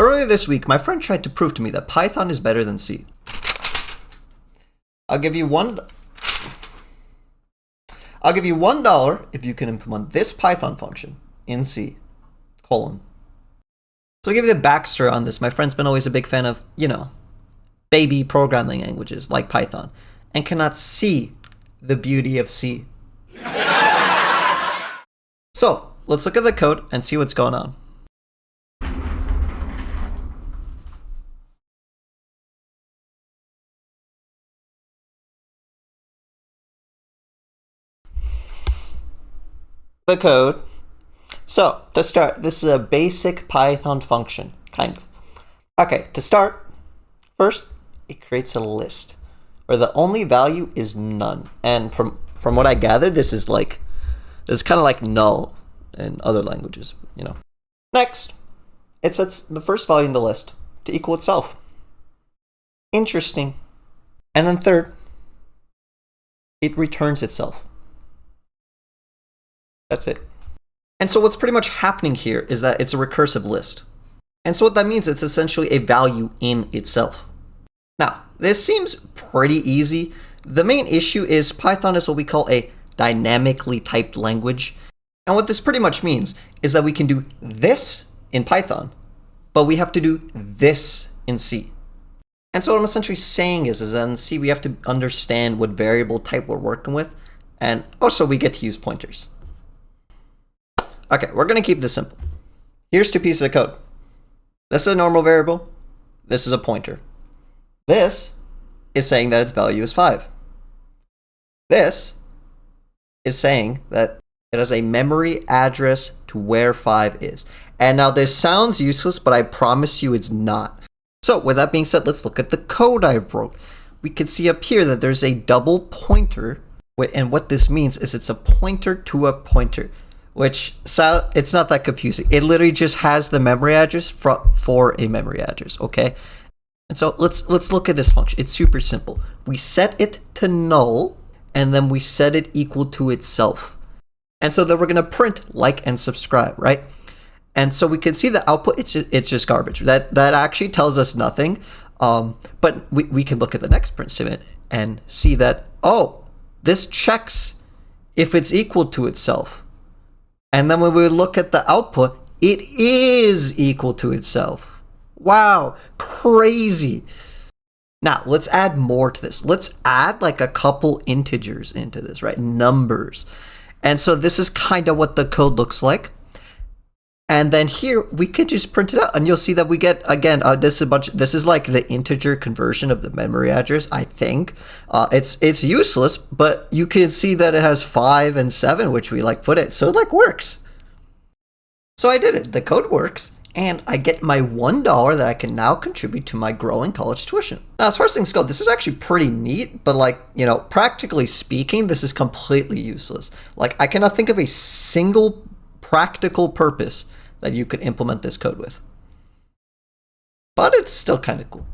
Earlier this week, my friend tried to prove to me that Python is better than C. I'll give you $1 if you can implement this Python function in C, colon. So I'll give you the backstory on this. My friend's been always a big fan of, baby programming languages like Python, and cannot see the beauty of C. So let's look at the code and see what's going on. The code. So to start, this is a basic Python function, kind of. Okay, to start, first it creates a list where the only value is none. And from what I gathered, this is kind of like null in other languages, Next, it sets the first value in the list to equal itself. Interesting. And then third, it returns itself. That's it. And so what's pretty much happening here is that it's a recursive list. And so what that means, it's essentially a value in itself. Now, this seems pretty easy. The main issue is Python is what we call a dynamically typed language. And what this pretty much means is that we can do this in Python, but we have to do this in C. And so what I'm essentially saying is that in C, we have to understand what variable type we're working with, and also we get to use pointers. Okay, we're going to keep this simple. Here's two pieces of code. This is a normal variable. This is a pointer. This is saying that its value is 5. This is saying that it has a memory address to where 5 is. And now this sounds useless, but I promise you it's not. So with that being said, let's look at the code I wrote. We can see up here that there's a double pointer. And what this means is it's a pointer to a pointer. It's not that confusing. It literally just has the memory address for a memory address, okay? And so let's look at this function. It's super simple. We set it to null, and then we set it equal to itself. And so then we're gonna print like and subscribe, right? And so we can see the output, it's just garbage. That actually tells us nothing. But we can look at the next print statement and see that, oh, this checks if it's equal to itself. And then when we look at the output, it is equal to itself. Wow, crazy. Now, let's add more to this. Let's add like a couple integers into this, right? Numbers. And so this is kind of what the code looks like. And then here, we could just print it out, and you'll see that we get, again, this is like the integer conversion of the memory address, I think. It's useless, but you can see that it has 5 and 7, which we put it, so it works. So I did it, the code works, and I get my $1 that I can now contribute to my growing college tuition. Now, as far as things go, this is actually pretty neat, but practically speaking, this is completely useless. I cannot think of a single practical purpose that you could implement this code with. But it's still kind of cool.